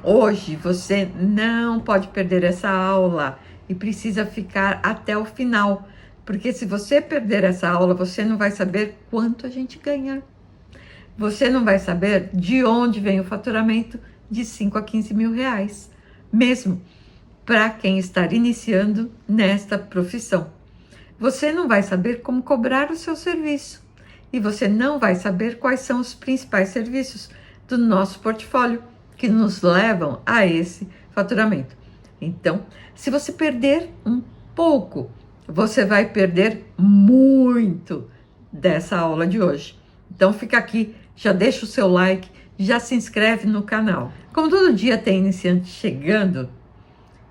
Hoje você não pode perder essa aula e precisa ficar até o final, porque se você perder essa aula, você não vai saber quanto a gente ganha. Você não vai saber de onde vem o faturamento de 5 a 15 mil reais, mesmo para quem está iniciando nesta profissão. Você não vai saber como cobrar o seu serviço e você não vai saber quais são os principais serviços do nosso portfólio que nos levam a esse faturamento. Então, se você perder um pouco, você vai perder muito dessa aula de hoje. Então, fica aqui, já deixa o seu like, já se inscreve no canal. Como todo dia tem iniciante chegando,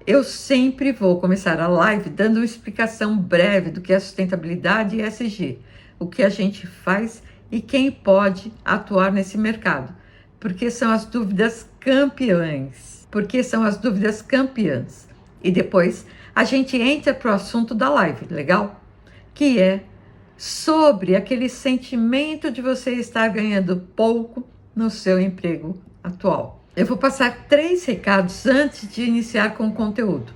eu sempre vou começar a live dando uma explicação breve do que é sustentabilidade e ESG, o que a gente faz e quem pode atuar nesse mercado, porque são as dúvidas campeãs. E depois a gente entra para o assunto da live, legal? Que é sobre aquele sentimento de você estar ganhando pouco no seu emprego atual. Eu vou passar 3 recados antes de iniciar com o conteúdo.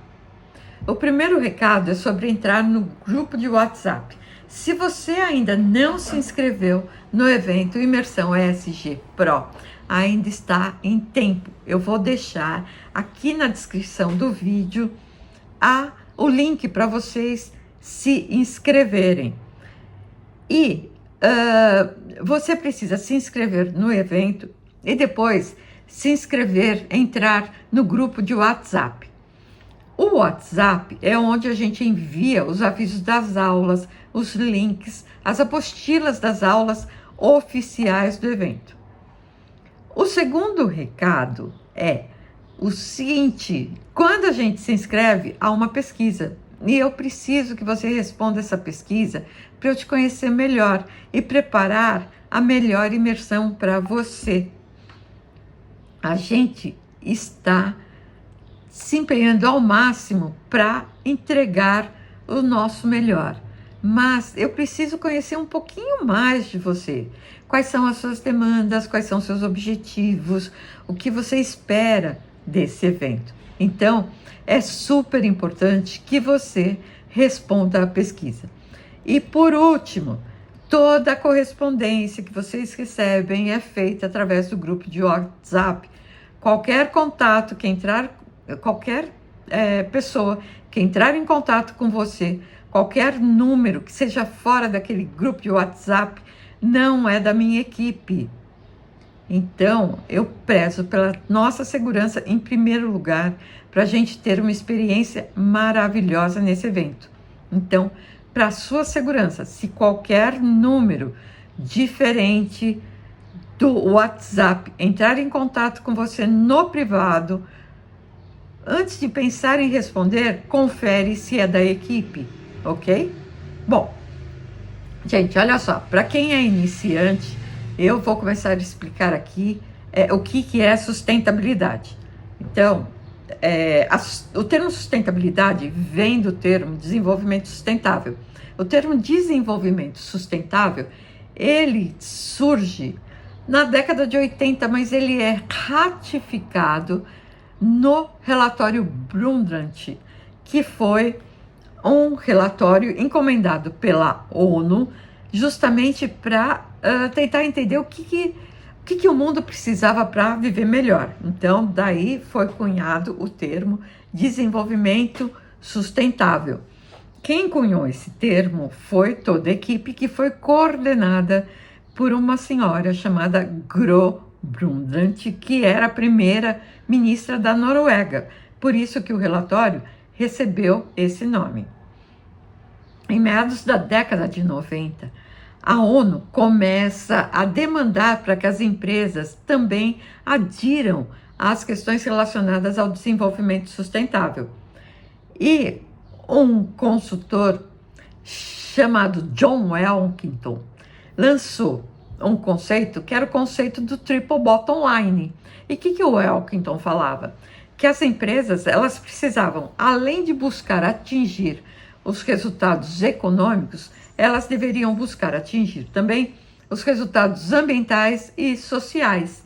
O primeiro recado é sobre entrar no grupo de WhatsApp. Se você ainda não se inscreveu no evento Imersão ESG Pro, ainda está em tempo. Eu vou deixar aqui na descrição do vídeo o link para vocês se inscreverem. E você precisa se inscrever no evento e depois se inscrever, entrar no grupo de WhatsApp. O WhatsApp é onde a gente envia os avisos das aulas, os links, as apostilas das aulas oficiais do evento. O segundo recado é o seguinte: quando a gente se inscreve, há uma pesquisa. E eu preciso que você responda essa pesquisa para eu te conhecer melhor e preparar a melhor imersão para você. A gente está se empenhando ao máximo para entregar o nosso melhor. Mas eu preciso conhecer um pouquinho mais de você. Quais são as suas demandas, quais são os seus objetivos, o que você espera desse evento. Então, é super importante que você responda à pesquisa. E por último, toda a correspondência que vocês recebem é feita através do grupo de WhatsApp. Qualquer contato que entrar, qualquer pessoa que entrar em contato com você, qualquer número que seja fora daquele grupo de WhatsApp, não é da minha equipe. Então, eu prezo pela nossa segurança em primeiro lugar, para a gente ter uma experiência maravilhosa nesse evento. Então, para a sua segurança, se qualquer número diferente do WhatsApp entrar em contato com você no privado, antes de pensar em responder, confere se é da equipe, ok? Bom, gente, olha só, para quem é iniciante, eu vou começar a explicar aqui o que é sustentabilidade. Então, o termo sustentabilidade vem do termo desenvolvimento sustentável. O termo desenvolvimento sustentável, ele surge na década de 80, mas ele é ratificado no relatório Brundtland, que foi um relatório encomendado pela ONU, justamente para tentar entender o que o mundo precisava para viver melhor. Então, daí foi cunhado o termo desenvolvimento sustentável. Quem cunhou esse termo foi toda a equipe, que foi coordenada por uma senhora chamada Gro Brundtland, que era a primeira ministra da Noruega. Por isso que o relatório recebeu esse nome. Em meados da década de 90, a ONU começa a demandar para que as empresas também adiram às questões relacionadas ao desenvolvimento sustentável. E um consultor chamado John Elkington lançou um conceito que era o conceito do triple bottom line. E o que o Elkington falava? Que as empresas, elas precisavam, além de buscar atingir os resultados econômicos, elas deveriam buscar atingir também os resultados ambientais e sociais.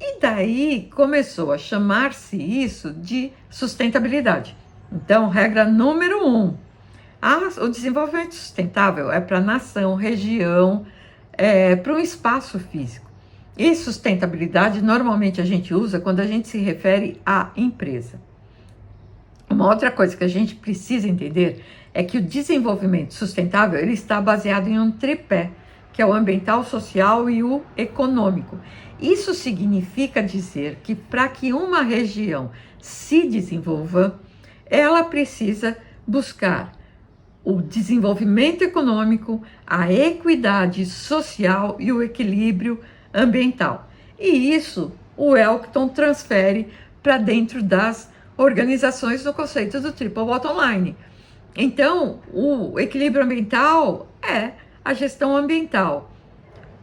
E daí começou a chamar-se isso de sustentabilidade. Então, regra número 1, o desenvolvimento sustentável é para a nação, região, para um espaço físico. E sustentabilidade normalmente a gente usa quando a gente se refere à empresa. Uma outra coisa que a gente precisa entender é que o desenvolvimento sustentável ele está baseado em um tripé, que é o ambiental, social e o econômico. Isso significa dizer que para que uma região se desenvolva, ela precisa buscar o desenvolvimento econômico, a equidade social e o equilíbrio ambiental. E isso o Elkton transfere para dentro das organizações no conceito do Triple Bottom Line. Então, o equilíbrio ambiental é a gestão ambiental.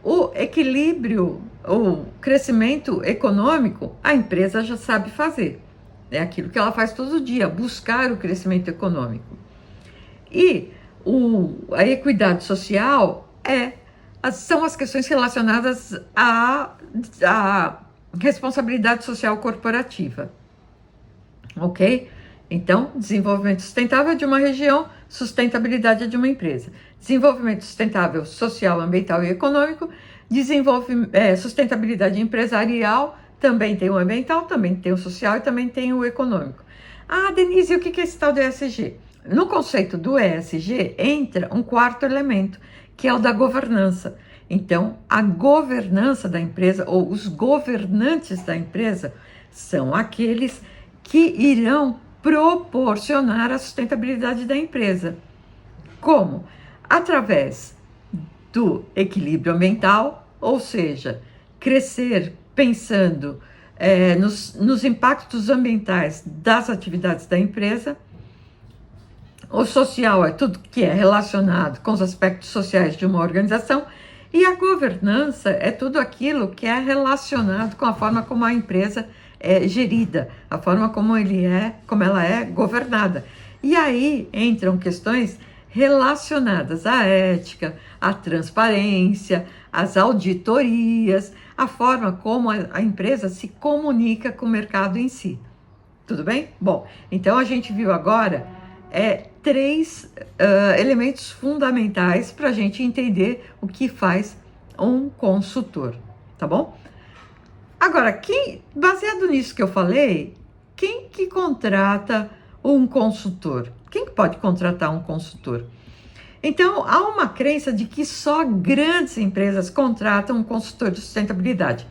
O equilíbrio, o crescimento econômico, a empresa já sabe fazer. É aquilo que ela faz todo dia, buscar o crescimento econômico. E a equidade social são as questões relacionadas à responsabilidade social corporativa. Ok? Então, desenvolvimento sustentável de uma região, sustentabilidade de uma empresa. Desenvolvimento sustentável social, ambiental e econômico, sustentabilidade empresarial, também tem o ambiental, também tem o social e também tem o econômico. Ah, Denise, e o que é esse tal do ESG? No conceito do ESG entra um quarto elemento, que é o da governança. Então, a governança da empresa, ou os governantes da empresa, são aqueles que irão proporcionar a sustentabilidade da empresa. Como? Através do equilíbrio ambiental, ou seja, crescer pensando nos impactos ambientais das atividades da empresa. O social é tudo que é relacionado com os aspectos sociais de uma organização, e a governança é tudo aquilo que é relacionado com a forma como a empresa é gerida, a forma como ela é governada. E aí entram questões relacionadas à ética, à transparência, às auditorias, a forma como a empresa se comunica com o mercado em si. Tudo bem? Bom, então a gente viu agora três elementos fundamentais para a gente entender o que faz um consultor, tá bom? Agora, baseado nisso que eu falei, quem que contrata um consultor? Quem que pode contratar um consultor? Então, há uma crença de que só grandes empresas contratam um consultor de sustentabilidade.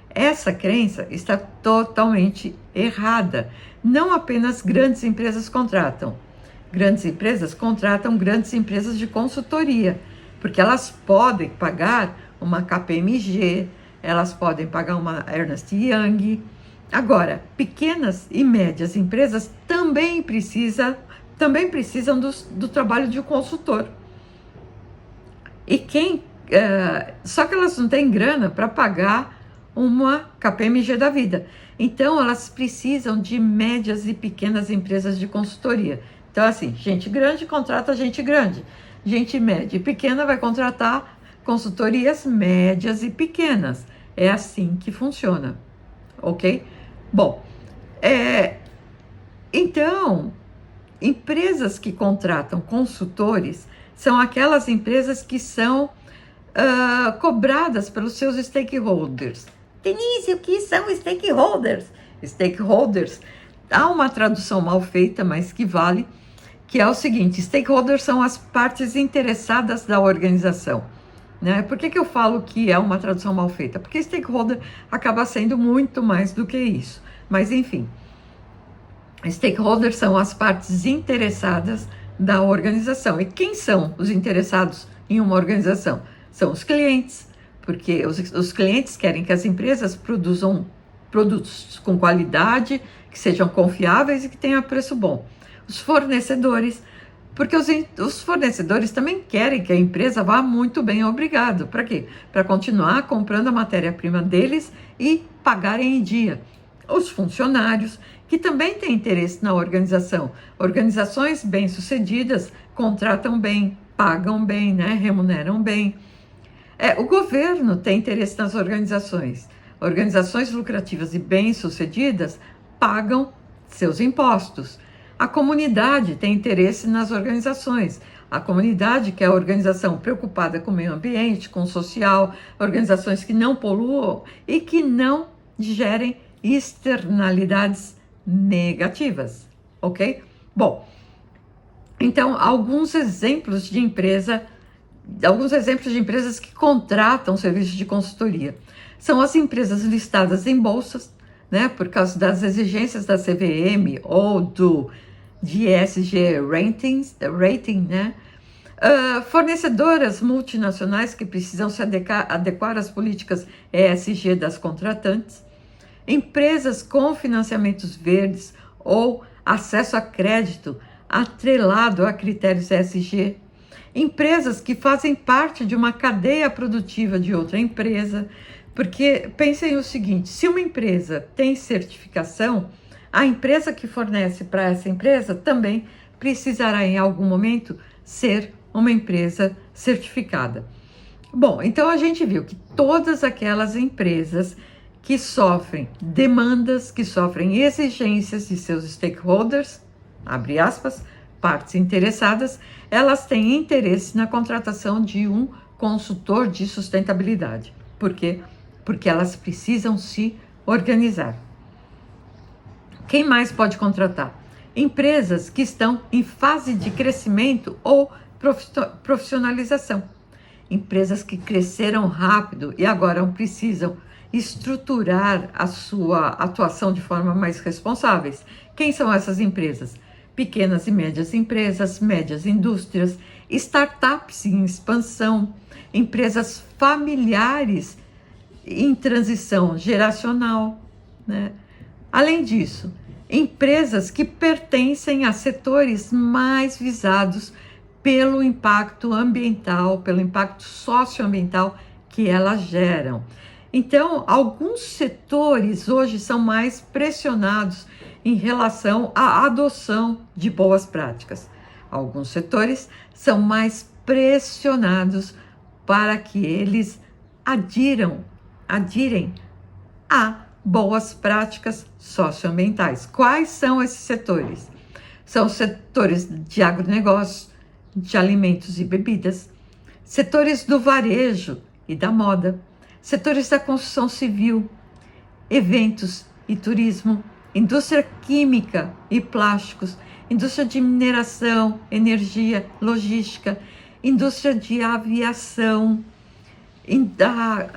Essa crença está totalmente errada. Não apenas grandes empresas contratam. Grandes empresas contratam grandes empresas de consultoria, porque elas podem pagar uma KPMG, elas podem pagar uma Ernst Young. Agora, pequenas e médias empresas também precisam do trabalho de um consultor. E só que elas não têm grana para pagar uma KPMG da vida. Então, elas precisam de médias e pequenas empresas de consultoria. Então, assim, gente grande contrata gente grande. Gente média e pequena vai contratar consultorias médias e pequenas. É assim que funciona, ok? Bom, então, empresas que contratam consultores são aquelas empresas que são cobradas pelos seus stakeholders. Denise, o que são stakeholders? Stakeholders, há uma tradução mal feita, mas que vale, que é o seguinte: stakeholders são as partes interessadas da organização. Né? Por que eu falo que é uma tradução mal feita? Porque stakeholder acaba sendo muito mais do que isso. Mas, enfim, stakeholders são as partes interessadas da organização. E quem são os interessados em uma organização? São os clientes, porque os clientes querem que as empresas produzam produtos com qualidade, que sejam confiáveis e que tenham preço bom. Os fornecedores, porque os fornecedores também querem que a empresa vá muito bem, obrigado. Para quê? Para continuar comprando a matéria-prima deles e pagarem em dia. Os funcionários, que também têm interesse na organização. Organizações bem-sucedidas contratam bem, pagam bem, né? Remuneram bem. O governo tem interesse nas organizações. Organizações lucrativas e bem-sucedidas pagam seus impostos. A comunidade tem interesse nas organizações. A comunidade, que é a organização preocupada com o meio ambiente, com o social, organizações que não poluam e que não gerem externalidades negativas, ok? Bom, então, alguns exemplos de empresas que contratam serviços de consultoria. São as empresas listadas em bolsas, né, por causa das exigências da CVM ou de ESG rating, né? Fornecedoras multinacionais que precisam se adequar às políticas ESG das contratantes, empresas com financiamentos verdes ou acesso a crédito atrelado a critérios ESG, empresas que fazem parte de uma cadeia produtiva de outra empresa, porque pensem o seguinte, se uma empresa tem certificação, a empresa que fornece para essa empresa também precisará em algum momento ser uma empresa certificada. Bom, então a gente viu que todas aquelas empresas que sofrem demandas, que sofrem exigências de seus stakeholders, abre aspas, partes interessadas, elas têm interesse na contratação de um consultor de sustentabilidade. Por quê? Porque elas precisam se organizar. Quem mais pode contratar? Empresas que estão em fase de crescimento ou profissionalização. Empresas que cresceram rápido e agora precisam estruturar a sua atuação de forma mais responsáveis. Quem são essas empresas? Pequenas e médias empresas, médias indústrias, startups em expansão, empresas familiares em transição geracional, né? Além disso, empresas que pertencem a setores mais visados pelo impacto ambiental, pelo impacto socioambiental que elas geram. Então, alguns setores hoje são mais pressionados em relação à adoção de boas práticas. Alguns setores são mais pressionados para que eles adirem a boas práticas socioambientais. Quais são esses setores? São os setores de agronegócio, de alimentos e bebidas, setores do varejo e da moda, setores da construção civil, eventos e turismo, indústria química e plásticos, indústria de mineração, energia, logística, indústria de aviação,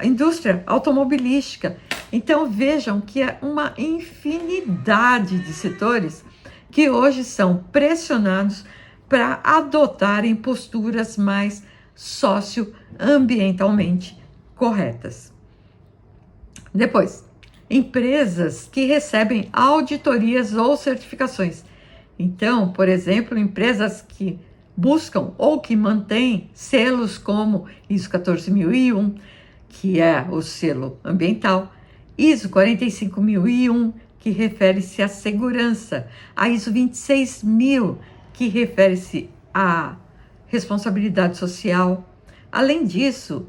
indústria automobilística. Então vejam que é uma infinidade de setores que hoje são pressionados para adotarem posturas mais socioambientalmente corretas. Depois, empresas que recebem auditorias ou certificações. Então, por exemplo, empresas que buscam ou que mantêm selos como ISO 14001, que é o selo ambiental, ISO 45001, que refere-se à segurança, a ISO 26000, que refere-se à responsabilidade social. Além disso,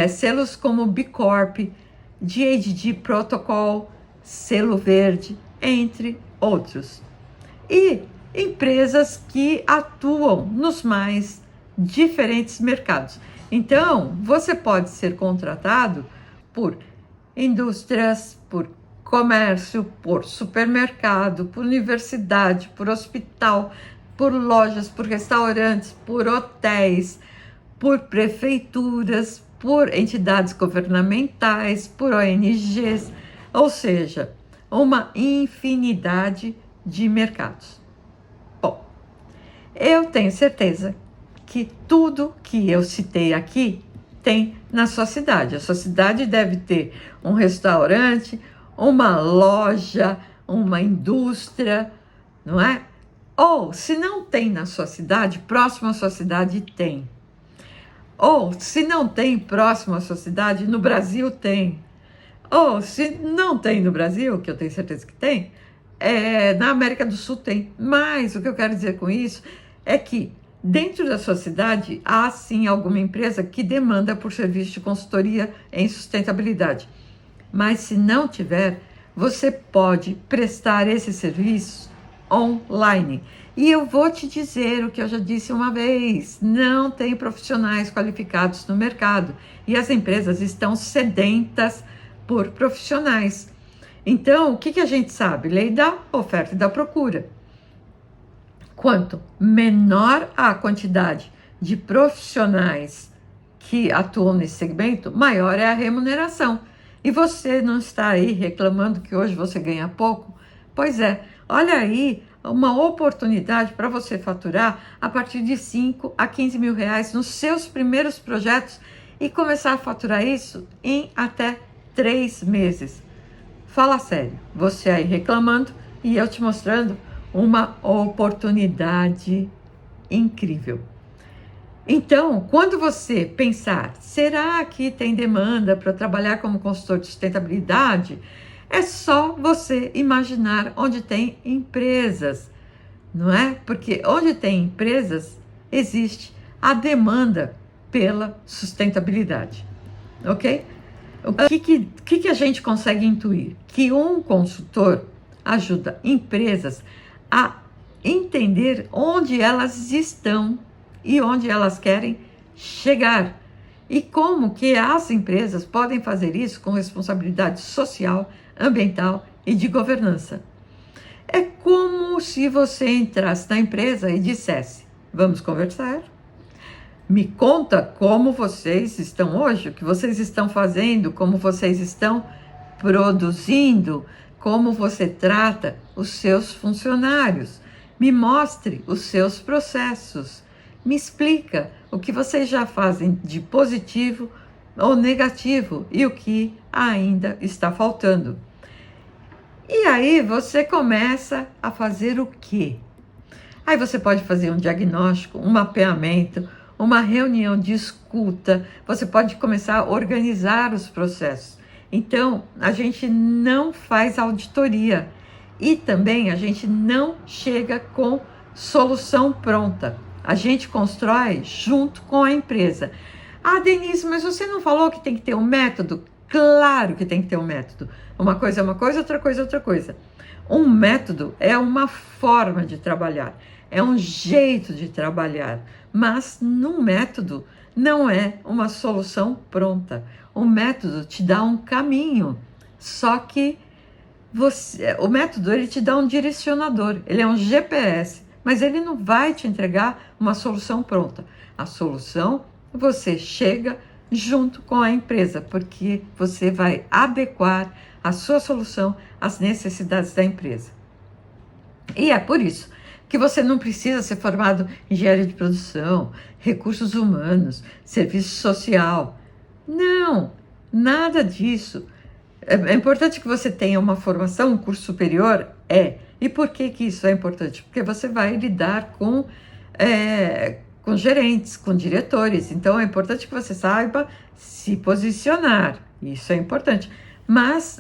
selos como B Corp, GHG Protocol, selo verde, entre outros. E empresas que atuam nos mais diferentes mercados. Então, você pode ser contratado por indústrias, por comércio, por supermercado, por universidade, por hospital, por lojas, por restaurantes, por hotéis, por prefeituras, por entidades governamentais, por ONGs, ou seja, uma infinidade de mercados. Bom, eu tenho certeza que tudo que eu citei aqui tem na sua cidade. A sua cidade deve ter um restaurante, uma loja, uma indústria, não é? Ou, se não tem na sua cidade, próximo à sua cidade tem. Ou, se não tem próximo à sua cidade, no Brasil tem. Ou, se não tem no Brasil, que eu tenho certeza que tem, na América do Sul tem. Mas o que eu quero dizer com isso é que dentro da sua cidade há sim alguma empresa que demanda por serviço de consultoria em sustentabilidade. Mas se não tiver, você pode prestar esse serviço online. E eu vou te dizer o que eu já disse uma vez: não tem profissionais qualificados no mercado e as empresas estão sedentas por profissionais. Então, o que a gente sabe? Lei da oferta e da procura. Quanto menor a quantidade de profissionais que atuam nesse segmento, maior é a remuneração. E você não está aí reclamando que hoje você ganha pouco? Pois é, olha aí uma oportunidade para você faturar a partir de 5 a 15 mil reais nos seus primeiros projetos e começar a faturar isso em até 3 meses. Fala sério, você aí reclamando e eu te mostrando uma oportunidade incrível. Então, quando você pensar, será que tem demanda para trabalhar como consultor de sustentabilidade? É só você imaginar onde tem empresas, não é? Porque onde tem empresas, existe a demanda pela sustentabilidade, ok? O que a gente consegue intuir? Que um consultor ajuda empresas a entender onde elas estão e onde elas querem chegar. E como que as empresas podem fazer isso com responsabilidade social, ambiental e de governança. É como se você entrasse na empresa e dissesse: vamos conversar? Me conta como vocês estão hoje, o que vocês estão fazendo, como vocês estão produzindo, como você trata os seus funcionários. Me mostre os seus processos. Me explica o que vocês já fazem de positivo ou negativo e o que ainda está faltando. E aí você começa a fazer o quê? Aí você pode fazer um diagnóstico, um mapeamento, uma reunião de escuta, você pode começar a organizar os processos. Então, a gente não faz auditoria e também a gente não chega com solução pronta. A gente constrói junto com a empresa. Ah, Denise, mas você não falou que tem que ter um método? Claro que tem que ter um método. Uma coisa é uma coisa, outra coisa é outra coisa. Um método é uma forma de trabalhar, é um jeito de trabalhar, mas num método não é uma solução pronta. O método te dá um caminho, só que o método ele te dá um direcionador, ele é um GPS, mas ele não vai te entregar uma solução pronta. A solução você chega junto com a empresa, porque você vai adequar a sua solução às necessidades da empresa. E é por isso que você não precisa ser formado em engenharia de produção, recursos humanos, serviço social. Não, nada disso. É importante que você tenha uma formação, um curso superior? É. E por que isso é importante? Porque você vai lidar com gerentes, com diretores. Então, é importante que você saiba se posicionar. Isso é importante. Mas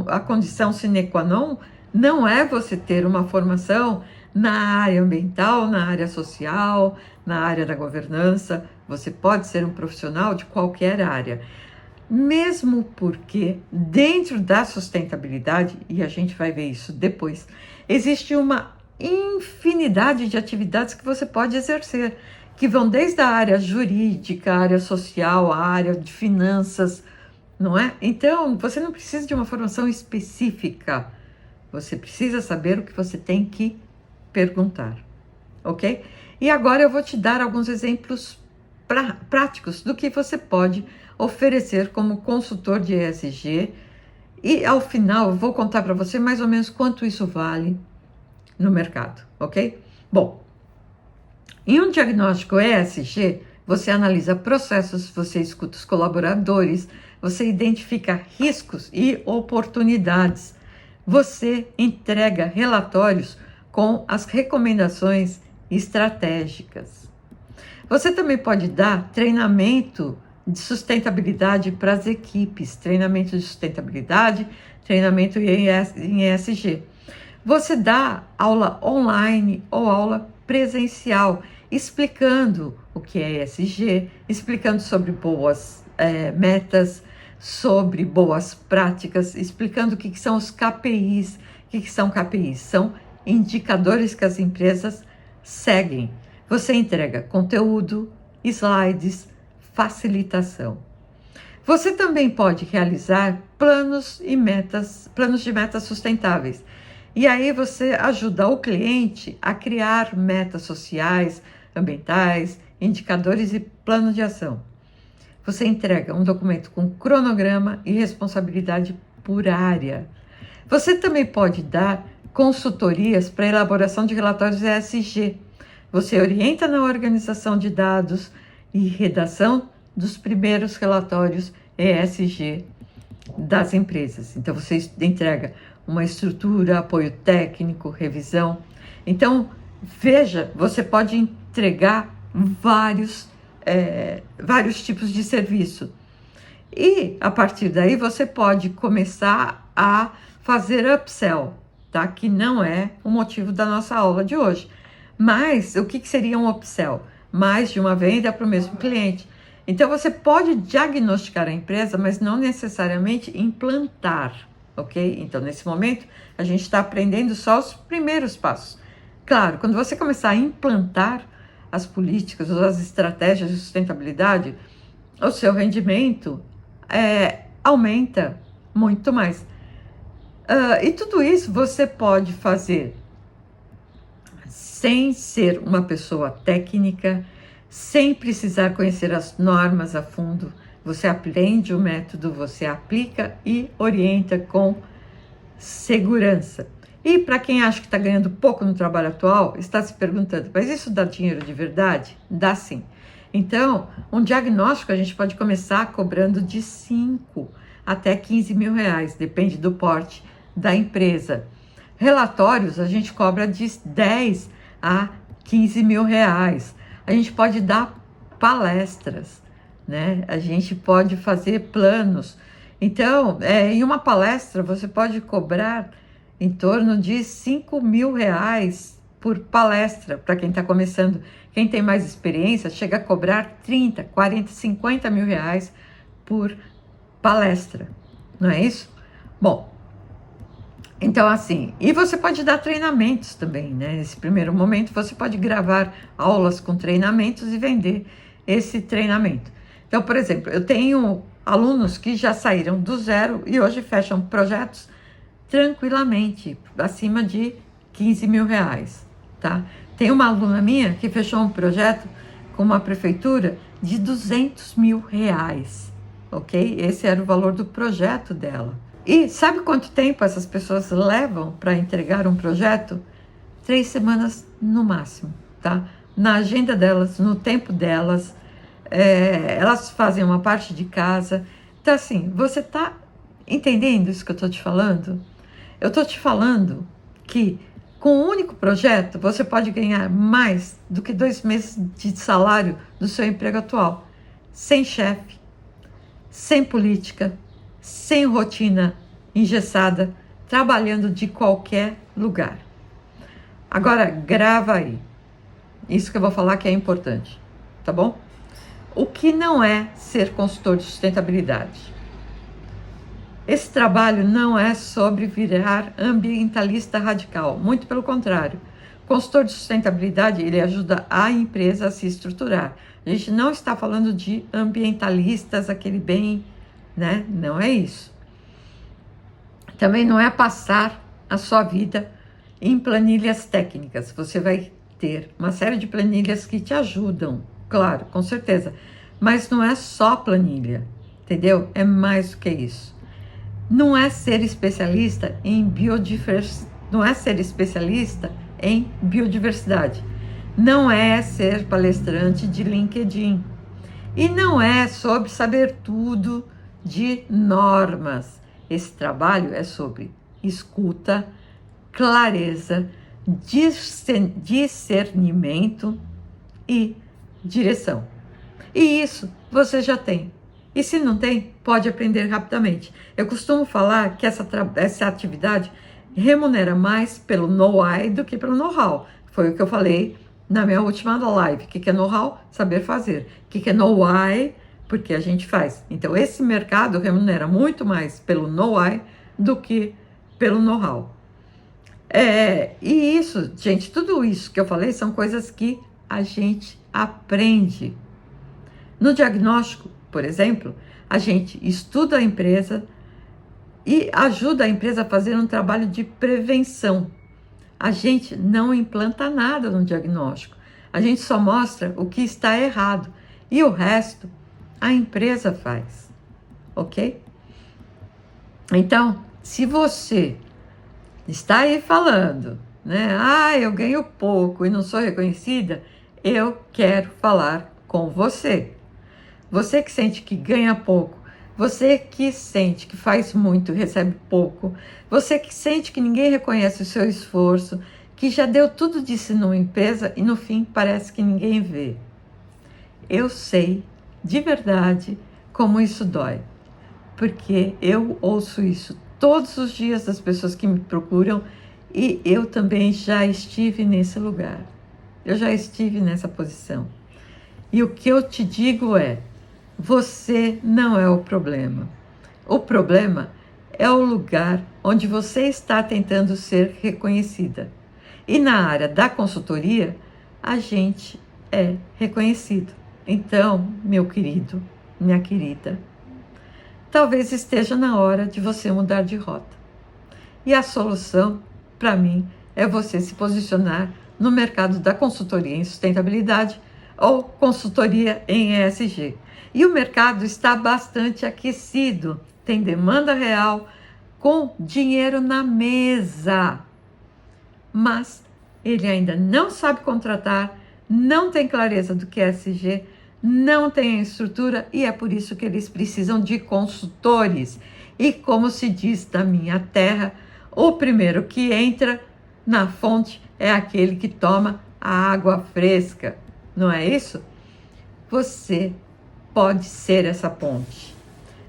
a condição sine qua non não é você ter uma formação na área ambiental, na área social, na área da governança. Você pode ser um profissional de qualquer área. Mesmo porque dentro da sustentabilidade, e a gente vai ver isso depois, existe uma infinidade de atividades que você pode exercer, que vão desde a área jurídica, a área social, a área de finanças, não é? Então, você não precisa de uma formação específica, você precisa saber o que você tem que perguntar, ok? E agora eu vou te dar alguns exemplos práticos do que você pode oferecer como consultor de ESG e ao final eu vou contar para você mais ou menos quanto isso vale no mercado, ok? Bom, em um diagnóstico ESG, você analisa processos, você escuta os colaboradores, você identifica riscos e oportunidades, você entrega relatórios com as recomendações estratégicas. Você também pode dar treinamento de sustentabilidade para as equipes, treinamento de sustentabilidade, treinamento em ESG. Você dá aula online ou aula presencial, explicando o que é ESG, explicando sobre boas metas, sobre boas práticas, explicando o que são os KPIs. O que são KPIs? São indicadores que as empresas seguem. Você entrega conteúdo, slides, facilitação. Você também pode realizar planos de metas sustentáveis. E aí você ajuda o cliente a criar metas sociais, ambientais, indicadores e plano de ação. Você entrega um documento com cronograma e responsabilidade por área. Você também pode dar consultorias para elaboração de relatórios ESG. Você orienta na organização de dados e redação dos primeiros relatórios ESG das empresas. Então, você entrega uma estrutura, apoio técnico, revisão. Então, veja, você pode entregar vários tipos de serviço. E, a partir daí, você pode começar a fazer upsell, tá? Que não é o motivo da nossa aula de hoje. Mas, o que seria um upsell? Mais de uma venda para o mesmo cliente. Então, você pode diagnosticar a empresa, mas não necessariamente implantar, ok? Então, nesse momento, a gente está aprendendo só os primeiros passos. Claro, quando você começar a implantar as políticas ou as estratégias de sustentabilidade, o seu rendimento aumenta muito mais. E tudo isso você pode fazer sem ser uma pessoa técnica, sem precisar conhecer as normas a fundo. Você aprende o método, você aplica e orienta com segurança. E para quem acha que está ganhando pouco no trabalho atual, está se perguntando, mas isso dá dinheiro de verdade? Dá sim. Então, um diagnóstico a gente pode começar cobrando de 5 até 15 mil reais, depende do porte da empresa. Relatórios a gente cobra de 10 a 15 mil reais. A gente pode dar palestras, né? A gente pode fazer planos. Então, em uma palestra você pode cobrar em torno de 5 mil reais por palestra, para quem está começando. Quem tem mais experiência chega a cobrar 30, 40, 50 mil reais por palestra, não é isso? Bom, então assim, e você pode dar treinamentos também, né? Nesse primeiro momento você pode gravar aulas com treinamentos e vender esse treinamento. Então, por exemplo, eu tenho alunos que já saíram do zero e hoje fecham projetos tranquilamente, acima de 15 mil reais, tá? Tem uma aluna minha que fechou um projeto com uma prefeitura de 200 mil reais, ok? Esse era o valor do projeto dela. E sabe quanto tempo essas pessoas levam para entregar um projeto? 3 semanas no máximo, tá? Na agenda delas, no tempo delas, elas fazem uma parte de casa. Então assim, você tá entendendo isso que eu tô te falando? Eu tô te falando que com um único projeto você pode ganhar mais do que 2 meses de salário do seu emprego atual, sem chefe, sem política, sem rotina engessada, trabalhando de qualquer lugar. Agora, grava aí. Isso que eu vou falar que é importante, tá bom? O que não é ser consultor de sustentabilidade? Esse trabalho não é sobre virar ambientalista radical, muito pelo contrário. O consultor de sustentabilidade, ele ajuda a empresa a se estruturar. A gente não está falando de ambientalistas, aquele bem, né? Não é isso. Também não é passar a sua vida em planilhas técnicas. Você vai ter uma série de planilhas que te ajudam, claro, com certeza. Mas não é só planilha, entendeu? É mais do que isso. Não é ser especialista em biodiversidade, não é ser especialista em biodiversidade, não é ser palestrante de LinkedIn e não é sobre saber tudo de normas. Esse trabalho é sobre escuta, clareza, discernimento e direção. E isso você já tem. E se não tem, pode aprender rapidamente. Eu costumo falar que essa atividade remunera mais pelo know-how do que pelo know-how. Foi o que eu falei na minha última live. O que é know-how? Saber fazer. O que é know-how? porque a gente faz. Então, esse mercado remunera muito mais pelo know-how do que pelo know-how. E isso, gente, tudo isso que eu falei são coisas que a gente aprende. No diagnóstico, por exemplo, a gente estuda a empresa e ajuda a empresa a fazer um trabalho de prevenção. A gente não implanta nada no diagnóstico. A gente só mostra o que está errado. E o resto, a empresa faz. Ok? Então, se você está aí falando, né? Eu ganho pouco e não sou reconhecida, eu quero falar com você. Você que sente que ganha pouco, você que sente que faz muito e recebe pouco, você que sente que ninguém reconhece o seu esforço, que já deu tudo de si numa empresa e no fim parece que ninguém vê. Eu sei, de verdade, como isso dói, porque eu ouço isso todos os dias das pessoas que me procuram e eu também já estive nesse lugar. Eu já estive nessa posição. E o que eu te digo é, você não é o problema. O problema é o lugar onde você está tentando ser reconhecida. E na área da consultoria, a gente é reconhecido. Então, meu querido, minha querida, talvez esteja na hora de você mudar de rota. E a solução, para mim, é você se posicionar no mercado da consultoria em sustentabilidade ou consultoria em ESG. E o mercado está bastante aquecido, tem demanda real, com dinheiro na mesa. Mas ele ainda não sabe contratar, não tem clareza do que é ESG, não tem a estrutura e é por isso que eles precisam de consultores. E como se diz na minha terra, o primeiro que entra na fonte é aquele que toma a água fresca, não é isso? Você pode ser essa ponte.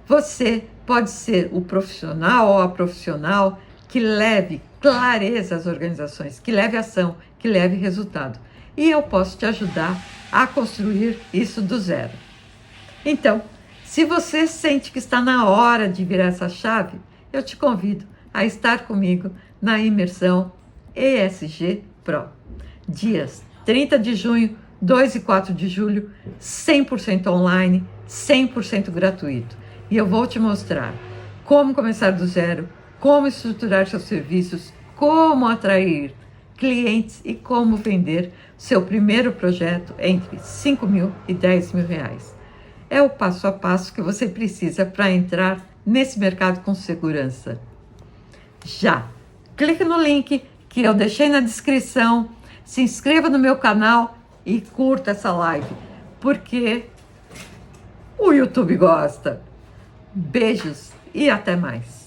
Você pode ser o profissional ou a profissional que leve clareza às organizações, que leve ação, que leve resultado. E eu posso te ajudar a construir isso do zero. Então, se você sente que está na hora de virar essa chave, eu te convido a estar comigo na imersão ESG Pro. Dias 30 de junho, 2 e 4 de julho, 100% online, 100% gratuito. E eu vou te mostrar como começar do zero, como estruturar seus serviços, como atrair clientes e como vender seu primeiro projeto entre 5 mil e 10 mil reais. É o passo a passo que você precisa para entrar nesse mercado com segurança. Já! Clique no link que eu deixei na descrição, se inscreva no meu canal e curta essa live, porque o YouTube gosta. Beijos e até mais!